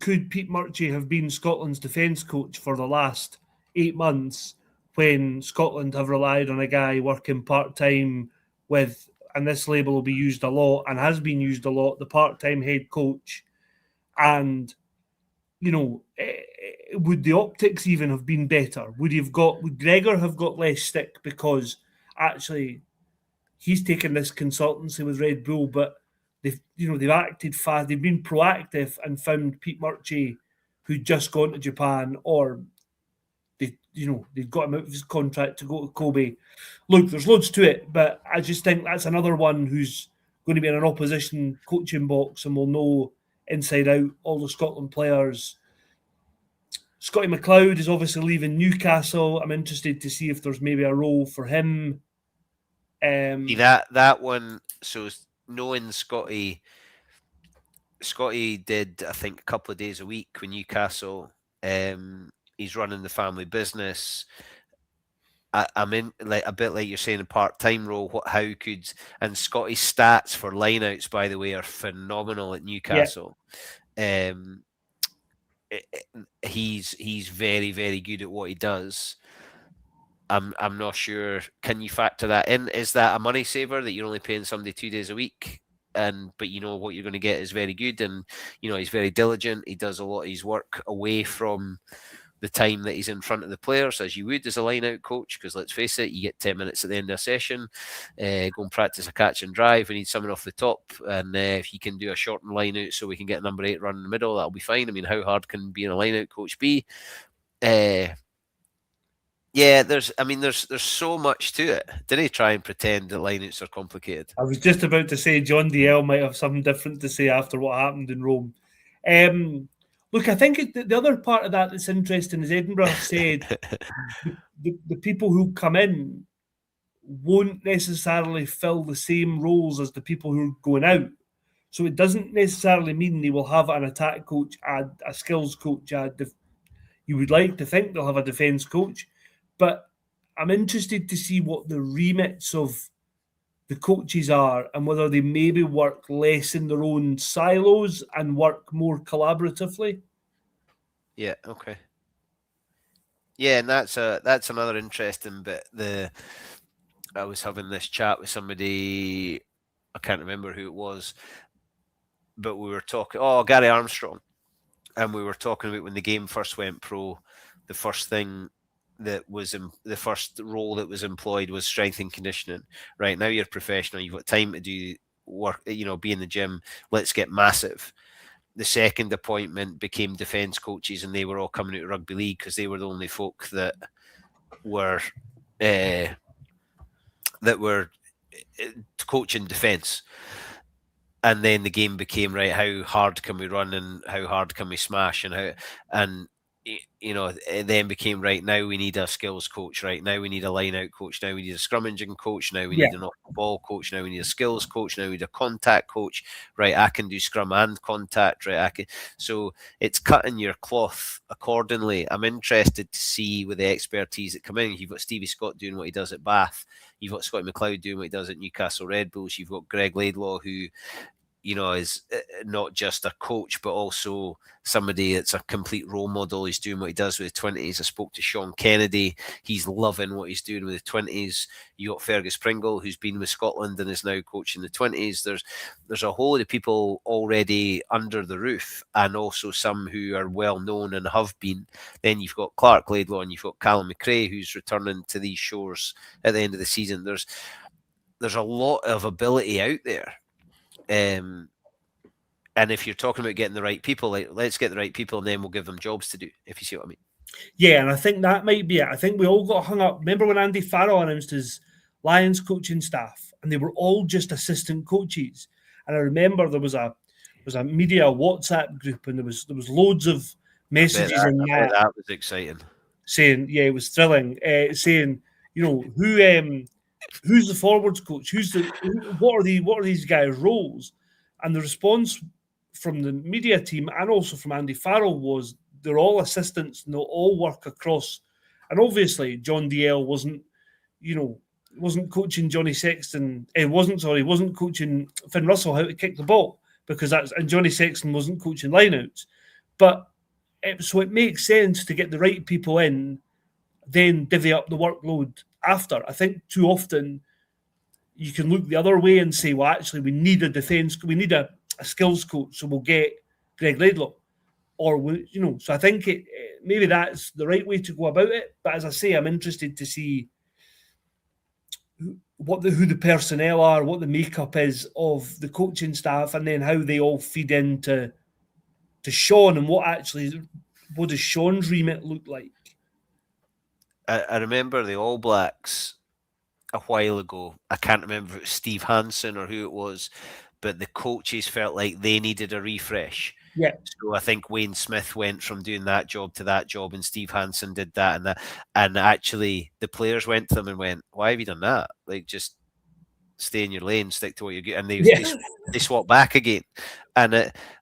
Speaker 2: could Pete Murchie have been Scotland's defence coach for the last 8 months when Scotland have relied on a guy working part-time with, and this label will be used a lot and has been used a lot, the part-time head coach. And, would the optics even have been better? Would Gregor have got less stick because actually he's taken this consultancy with Red Bull, but they've acted fast, they've been proactive and found Pete Murchie, who'd just gone to Japan, or they've got him out of his contract to go to Kobe. Look, there's loads to it, but I just think that's another one who's going to be in an opposition coaching box and will know inside out all the Scotland players. Scotty McLeod is obviously leaving Newcastle. I'm interested to see if there's maybe a role for him.
Speaker 1: That one. So knowing Scotty did, I think, a couple of days a week with Newcastle. He's running the family business. I'm in like a bit like you're saying, a part-time role. And Scotty's stats for lineouts, by the way, are phenomenal at Newcastle. Yeah. He's very, very good at what he does. I'm not sure. Can you factor that in? Is that a money saver that you're only paying somebody 2 days a week, but you know what you're going to get is very good, and he's very diligent. He does a lot of his work away from the time that he's in front of the players, as you would as a line-out coach, because let's face it, you get 10 minutes at the end of a session, go and practice a catch and drive. We need someone off the top, and if he can do a shortened line-out so we can get number 8 run in the middle, that'll be fine. I mean, how hard can being a line-out coach be? Yeah, there's so much to it. Did he try and pretend that lineouts are complicated?
Speaker 2: I was just about to say John DL might have something different to say after what happened in Rome. Look, I think the other part of that that's interesting is Edinburgh said the people who come in won't necessarily fill the same roles as the people who are going out. So it doesn't necessarily mean they will have an attack coach, a skills coach. You would like to think they'll have a defence coach, but I'm interested to see what the remits of the coaches are and whether they maybe work less in their own silos and work more collaboratively.
Speaker 1: Yeah, okay. Yeah, and that's another interesting bit. I was having this chat with somebody, I can't remember who it was, but we were talking, Gary Armstrong, and we were talking about when the game first went pro, the first thing that was the first role that was employed was strength and conditioning. Right now you're professional, you've got time to do work, be in the gym, let's get massive. The second appointment became defence coaches, and they were all coming out of rugby league because they were the only folk that were coaching defence. And then the game became, right, how hard can we run and how hard can we smash, and it then became, right, now we need a skills coach, right, now we need a line out coach, now we need a scrummaging coach, now we need an off-ball coach, now we need a skills coach, now we need a contact coach, right, I can do scrum and contact, right, so it's cutting your cloth accordingly. I'm interested to see with the expertise that come in. You've got Stevie Scott doing what he does at Bath, you've got Scotty McLeod doing what he does at Newcastle Red Bulls, you've got Greg Laidlaw, who is not just a coach, but also somebody that's a complete role model. He's doing what he does with the 20s. I spoke to Sean Kennedy. He's loving what he's doing with the 20s. You got Fergus Pringle, who's been with Scotland and is now coaching the 20s. There's a whole lot of people already under the roof, and also some who are well known and have been. Then you've got Clark Laidlaw and you've got Callum McRae, who's returning to these shores at the end of the season. There's a lot of ability out there. And if you're talking about getting the right people, let's get the right people and then we'll give them jobs to do, if you see what I mean.
Speaker 2: Yeah, and I think that might be it. I think we all got hung up. Remember when Andy Farrell announced his Lions coaching staff and they were all just assistant coaches? And I remember there was a media WhatsApp group and there was loads of messages in
Speaker 1: I bet that was exciting.
Speaker 2: saying, yeah, it was thrilling. Saying, who's the forwards coach? What are these guys' roles? And the response from the media team and also from Andy Farrell was they're all assistants and they'll all work across. And obviously, John DL wasn't coaching Johnny Sexton. Wasn't coaching Finn Russell how to kick the ball and Johnny Sexton wasn't coaching lineouts. But so it makes sense to get the right people in, then divvy up the workload after. I think too often you can look the other way and say, well, actually, we need a skills coach, so we'll get Greg Laidlaw. So I think maybe that's the right way to go about it. But as I say, I'm interested to see who the personnel are, what the makeup is of the coaching staff, and then how they all feed into Sean and what does Sean's remit look like?
Speaker 1: I remember the All Blacks a while ago. I can't remember if it was Steve Hansen or who it was, but the coaches felt like they needed a refresh.
Speaker 2: Yeah.
Speaker 1: So I think Wayne Smith went from doing that job to that job, and Steve Hansen did that. And actually, the players went to them and went, "Why have you done that? Like, just stay in your lane, stick to what you're good." And they swap back again.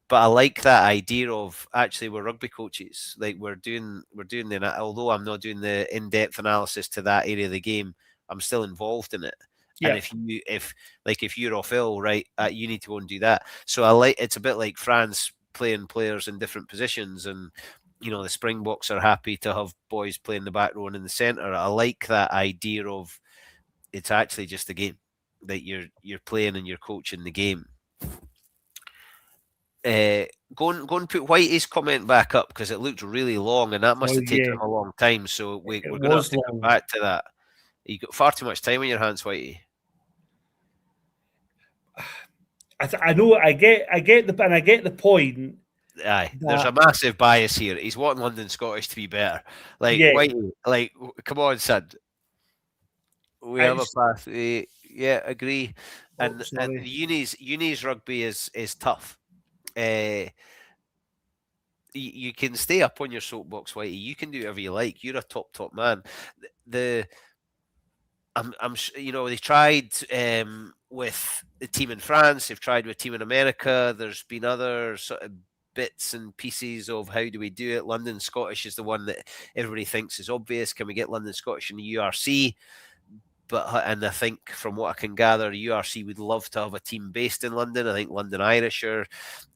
Speaker 1: But I like that idea of actually we're rugby coaches. Like we're doing the, although I'm not doing the in-depth analysis to that area of the game, I'm still involved in it. Yeah. And if you're off ill, right, you need to go and do that. So it's a bit like France playing players in different positions, and the Springboks are happy to have boys playing the back row and in the centre. I like that idea of it's actually just a game that you're playing and you're coaching the game. Go and put Whitey's comment back up because it looked really long and that must have taken him a long time. So we're going to have to go back to that. You got far too much time on your hands, Whitey.
Speaker 2: I know. I get the point.
Speaker 1: Aye, there's a massive bias here. He's wanting London Scottish to be better. Like, Whitey, like, come on, son. We have a path. Yeah, agree. And unis rugby is tough. You can stay up on your soapbox, Whitey. You can do whatever you like. You're a top man. I'm they tried with the team in France. They've tried with team in America. There's been other sort of bits and pieces of how do we do it. London Scottish is the one that everybody thinks is obvious. Can we get London Scottish in the URC? And I think from what I can gather, URC would love to have a team based in London. I think London Irish are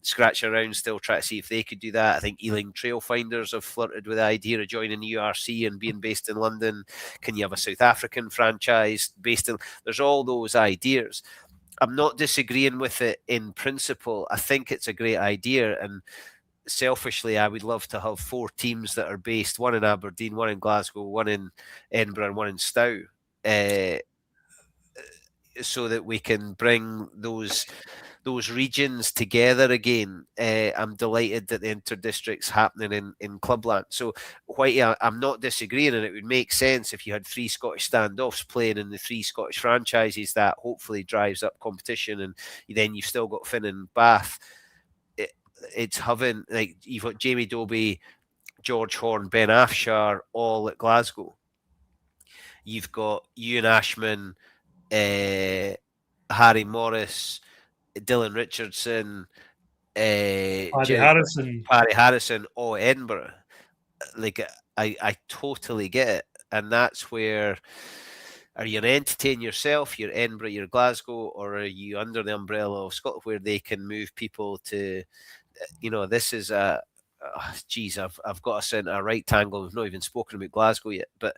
Speaker 1: scratching around still trying to see if they could do that. I think Ealing Trailfinders have flirted with the idea of joining the URC and being based in London. Can you have a South African franchise based in? There's all those ideas. I'm not disagreeing with it in principle. I think it's a great idea, and selfishly, I would love to have 4 teams that are based, one in Aberdeen, one in Glasgow, one in Edinburgh, and one in Stow. So that we can bring those regions together again. I'm delighted that the inter-district's happening in Clubland. So, Whitey, I'm not disagreeing, and it would make sense if you had 3 Scottish standoffs playing in the 3 Scottish franchises. That hopefully drives up competition, and then you've still got Finn and Bath. It's having, like, you've got Jamie Dobie, George Horn, Ben Afshar, all at Glasgow. You've got Ewan Ashman, Harry Morris, Dylan Richardson, Paddy Harrison, all Edinburgh. Like, I totally get it. And that's where, are you an entity in yourself? You're Edinburgh, you're Glasgow, or are you under the umbrella of Scotland where they can move people to, this is I've got us in a right tangle. We've not even spoken about Glasgow yet, but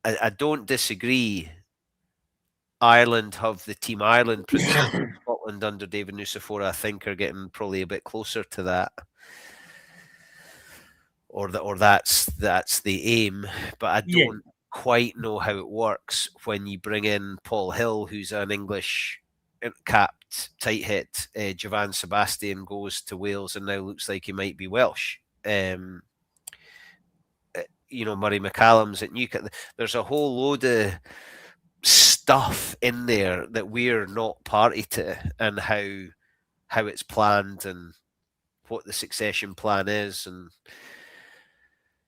Speaker 1: I don't disagree. Ireland have the Team Ireland principle. Scotland under David Nucifora, I think, are getting probably a bit closer to that, or that's the aim. But I don't quite know how it works when you bring in Paul Hill, who's an English capped tight hit. Javan Sebastian goes to Wales and now looks like he might be Welsh. Murray McCallum's at Newcastle. There's a whole load of stuff in there that we're not party to, and how it's planned, and what the succession plan is. And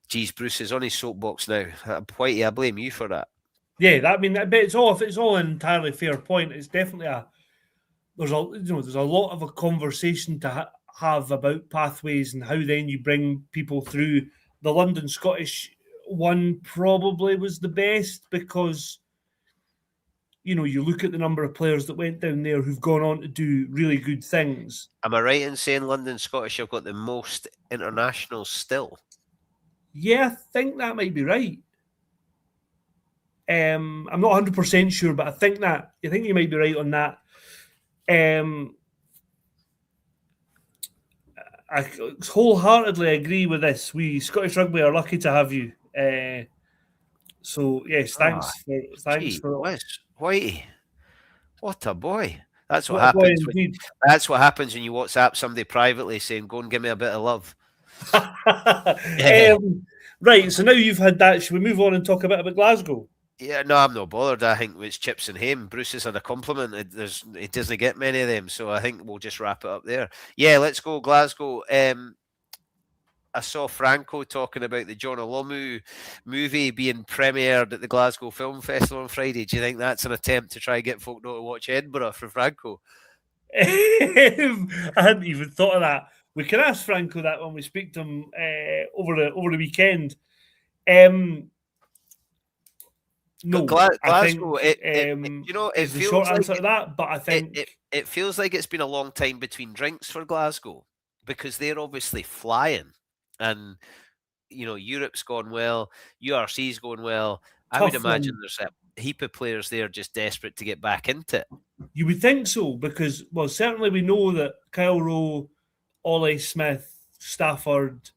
Speaker 1: geez, Bruce is on his soapbox now. Whitey, I blame you for that.
Speaker 2: Yeah, but it's all an entirely fair point. It's definitely there's a lot of a conversation to have about pathways and how then you bring people through. The London Scottish one probably was the best because you look at the number of players that went down there who've gone on to do really good things.
Speaker 1: Am I right in saying London Scottish have got the most internationals still?
Speaker 2: Yeah, I think that might be right. I'm not 100% sure, but I think you might be right on that. I wholeheartedly agree with this. We Scottish Rugby are lucky to have you. So yes, thanks for
Speaker 1: Wes, Whitey, what a boy! That's what
Speaker 2: what a boy
Speaker 1: happens.
Speaker 2: indeed.
Speaker 1: That's what happens when you WhatsApp somebody privately saying, "Go and give me a bit of love."
Speaker 2: Right, so now you've had that. Should we move on and talk a bit about Glasgow?
Speaker 1: Yeah, no, I'm not bothered. I think it's chips and ham. Bruce has had a compliment. He doesn't get many of them, so I think we'll just wrap it up there. Yeah, let's go Glasgow. I saw Franco talking about the John Olomu movie being premiered at the Glasgow Film Festival on Friday. Do you think that's an attempt to try and get folk to watch Edinburgh for Franco?
Speaker 2: I hadn't even thought of that. We can ask Franco that when we speak to him over the weekend. No,
Speaker 1: Glasgow.
Speaker 2: I think,
Speaker 1: it
Speaker 2: is the
Speaker 1: feels
Speaker 2: short
Speaker 1: like
Speaker 2: answer to that. But I think
Speaker 1: it feels like it's been a long time between drinks for Glasgow because they're obviously flying, and Europe's gone well, URC's going well. I would imagine there's a heap of players there just desperate to get back into it.
Speaker 2: You would think so because, well, certainly we know that Kyle Rowe, Ollie Smith, Stafford,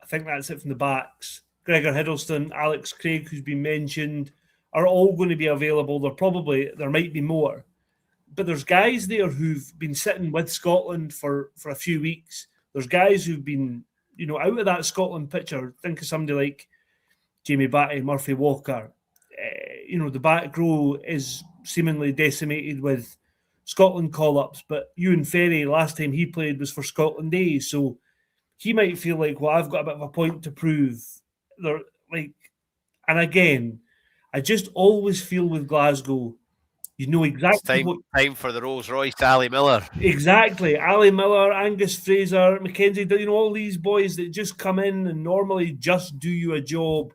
Speaker 2: I think that's it from the backs, Gregor Hiddleston, Alex Craig, who's been mentioned, are all going to be available. There might be more. But there's guys there who've been sitting with Scotland for a few weeks. There's guys who've been, out of that Scotland picture. Think of somebody like Jamie Batty, Murphy Walker. The back row is seemingly decimated with Scotland call-ups, but Ewan Ferry, last time he played was for Scotland A, so he might feel like, well, I've got a bit of a point to prove. And again, I just always feel with Glasgow, you know exactly
Speaker 1: time for the Rolls Royce, Ali Miller.
Speaker 2: Exactly, Ali Miller, Angus Fraser, Mackenzie. All these boys that just come in and normally just do you a job.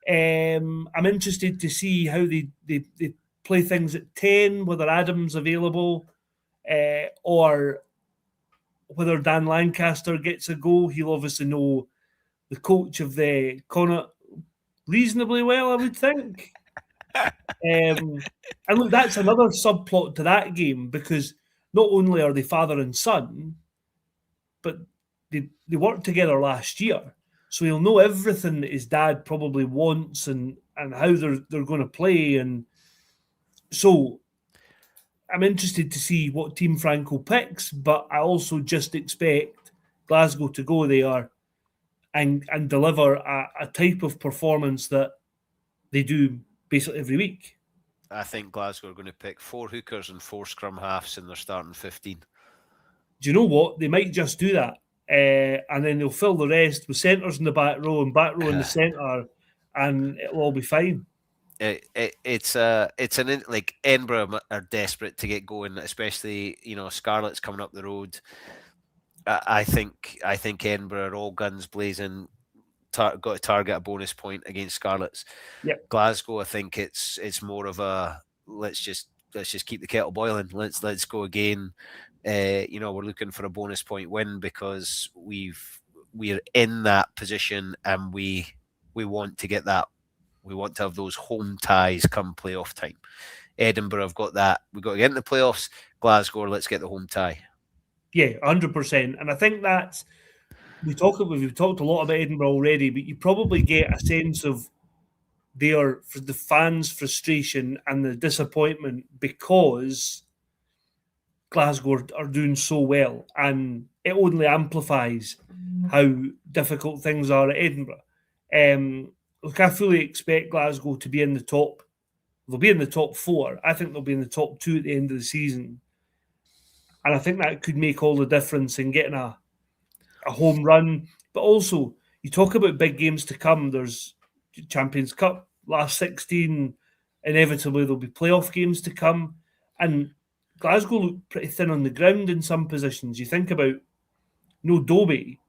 Speaker 2: I'm interested to see how they play things at 10, whether Adam's available, or whether Dan Lancaster gets a go. He'll obviously know the coach of the Connacht reasonably well, I would think. And look, that's another subplot to that game because not only are they father and son, but they worked together last year. So he'll know everything that his dad probably wants and how they're going to play. And so I'm interested to see what team Franco picks, but I also just expect Glasgow to go there and deliver a type of performance that they do basically every week.
Speaker 1: I think Glasgow are going to pick 4 hookers and 4 scrum halves in their starting 15.
Speaker 2: Do you know what? They might just do that. And then they'll fill the rest with centres in the back row and back row in the centre, and it'll all be fine.
Speaker 1: It's like Edinburgh are desperate to get going, especially Scarlet's coming up the road. I think Edinburgh are all guns blazing. Got to target a bonus point against Scarlets.
Speaker 2: Yep.
Speaker 1: Glasgow, I think it's more of a let's just keep the kettle boiling. Let's go again. We're looking for a bonus point win because we're in that position and we want to get that. We want to have those home ties come playoff time. Edinburgh have got that. We've got to get in the playoffs. Glasgow, let's get the home tie.
Speaker 2: Yeah, 100%. And I think that's we've talked a lot about Edinburgh already, but you probably get a sense of the fans' frustration and the disappointment because Glasgow are doing so well, and it only amplifies how difficult things are at Edinburgh. Look, I fully expect Glasgow to be in the top. They'll be in the top 4. I think they'll be in the top 2 at the end of the season. And I think that could make all the difference in getting a home run. But also, you talk about big games to come. There's Champions Cup, last 16. Inevitably, there'll be playoff games to come. And Glasgow look pretty thin on the ground in some positions. You think about no Dobie.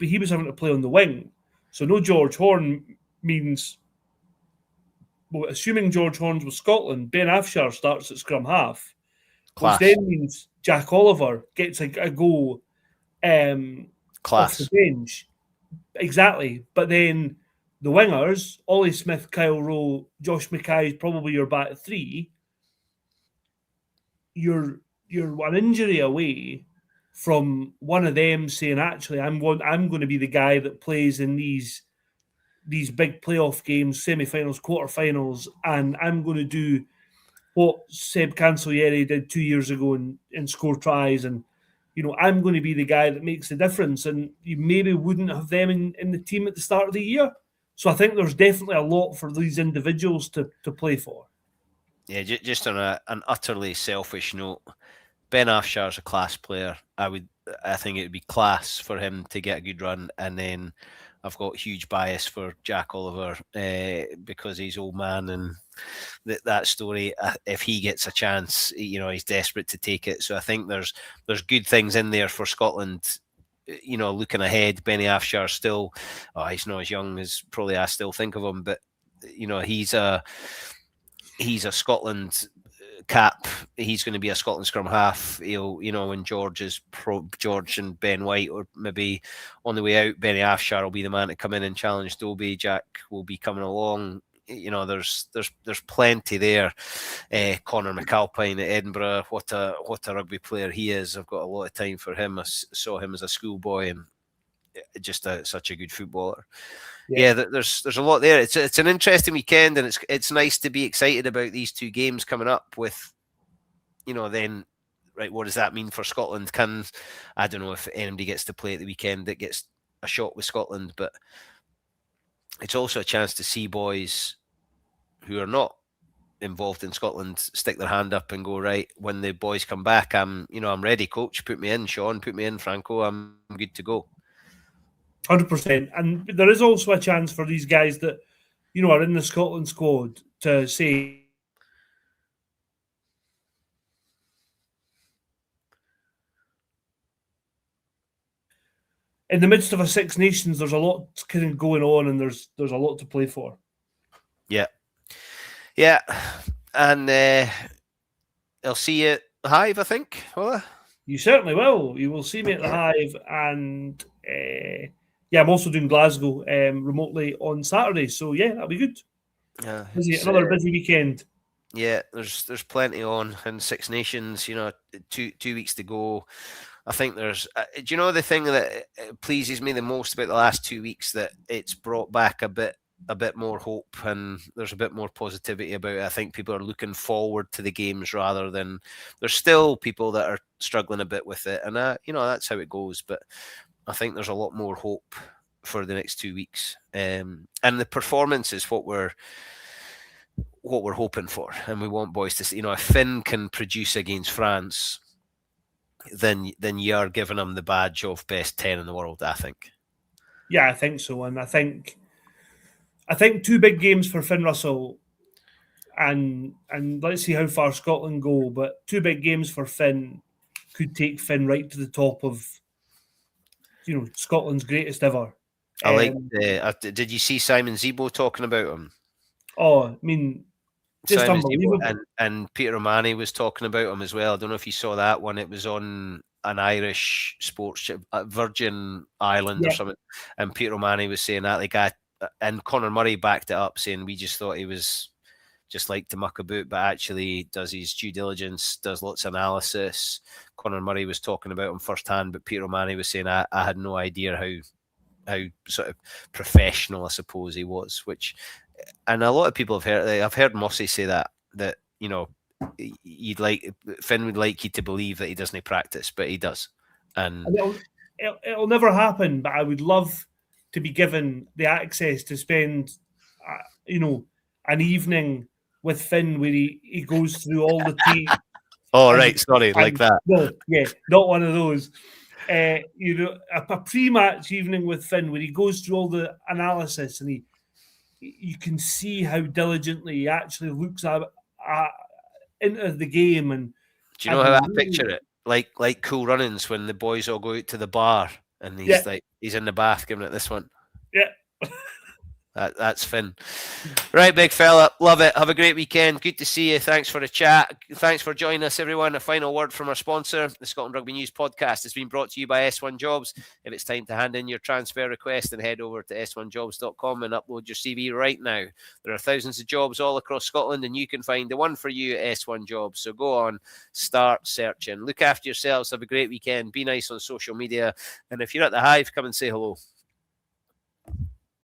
Speaker 2: He was having to play on the wing. So no George Horn means, well, assuming George Horn's with Scotland, Ben Afshar starts at scrum half,
Speaker 1: Class.
Speaker 2: which then means Jack Oliver gets a goal off the bench. Exactly. But then the wingers, Ollie Smith, Kyle Rowe, Josh Mackay is probably your back three. You're an injury away from one of them saying, actually, I'm going to be the guy that plays in these big playoff games, semi-finals, quarterfinals, and I'm going to do what Seb Cancellieri did 2 years ago and score tries. And, I'm going to be the guy that makes the difference. And you maybe wouldn't have them in the team at the start of the year. So I think there's definitely a lot for these individuals to play for.
Speaker 1: Yeah, just on an utterly selfish note, Ben Afshar's a class player. I think it would be class for him to get a good run, and then I've got huge bias for Jack Oliver because he's old man, and that story. If he gets a chance, he's desperate to take it. So I think there's good things in there for Scotland. Looking ahead, Benny Afshar still, he's not as young as probably I still think of him, but he's a Scotland cap. He's going to be a Scotland scrum half. When George and Ben White or maybe on the way out, Benny Afshar will be the man to come in and challenge Dobie. Jack will be coming along. There's plenty there. Conor McAlpine at Edinburgh, what a rugby player he is. I've got a lot of time for him. I saw him as a schoolboy and just such a good footballer. Yeah, there's a lot there. It's an interesting weekend, and it's nice to be excited about these two games coming up. With then, right, what does that mean for Scotland? I don't know if anybody gets to play at the weekend that gets a shot with Scotland, but it's also a chance to see boys who are not involved in Scotland stick their hand up and go, right, when the boys come back, I'm ready, coach. Put me in, Sean. Put me in, Franco. I'm good to go.
Speaker 2: 100%. And there is also a chance for these guys that, are in the Scotland squad to say, in the midst of a Six Nations, there's a lot kind of going on, and there's a lot to play for.
Speaker 1: Yeah. And I'll see you at the Hive, I think. Will I?
Speaker 2: You certainly will. You will see me at the Hive, and I'm also doing Glasgow remotely on Saturday. So that'll be good. Another busy weekend.
Speaker 1: Yeah, there's plenty on in Six Nations. 2 weeks to go. I think there's. Do you know the thing that pleases me the most about the last 2 weeks, that it's brought back a bit more hope, and there's a bit more positivity about it. I think people are looking forward to the games rather than. There's still people that are struggling a bit with it, and that's how it goes. But I think there's a lot more hope for the next 2 weeks, and the performance is what we're hoping for, and we want boys to see. If Finn can produce against France, then you're giving them the badge of best 10 in the world, I think.
Speaker 2: Yeah, I think so, and I think 2 big games for Finn Russell, and let's see how far Scotland go. But 2 big games for Finn could take Finn right to the top of Scotland's greatest ever.
Speaker 1: I like. Did you see Simon Zebo talking about him?
Speaker 2: Oh, I mean, just
Speaker 1: Simon
Speaker 2: unbelievable.
Speaker 1: Zebo and Peter O'Mahony was talking about him as well. I don't know if you saw that one. It was on an Irish sports Virgin Island or something, and Peter O'Mahony was saying that and Conor Murray backed it up, saying we just thought he was just like to muck about, but actually does his due diligence, does lots of analysis. Conor Murray was talking about him firsthand, but Peter O'Mahony was saying I had no idea how sort of professional, I suppose, he was. And a lot of people have heard. I've heard Mossy say that Finn would like you to believe that he doesn't practice, but he does. And
Speaker 2: it'll never happen. But I would love to be given the access to spend, an evening with Finn where he goes through all the tape
Speaker 1: Oh, right. Sorry, like that.
Speaker 2: No, yeah, not one of those. You know, a pre-match evening with Finn, where he goes through all the analysis and you can see how diligently he actually looks into the game. And
Speaker 1: do you know how I picture it? Like Cool Runnings when the boys all go out to the bar and he's in the bath giving it this one.
Speaker 2: Yeah.
Speaker 1: That's Finn. Right, big fella. Love it. Have a great weekend. Good to see you. Thanks for the chat. Thanks for joining us, everyone. A final word from our sponsor. The Scotland Rugby News podcast has been brought to you by S1 Jobs. If it's time to hand in your transfer request, then head over to s1jobs.com and upload your CV right now. There are thousands of jobs all across Scotland, and you can find the one for you at S1 Jobs. So go on, start searching. Look after yourselves. Have a great weekend. Be nice on social media. And if you're at the Hive, come and say hello.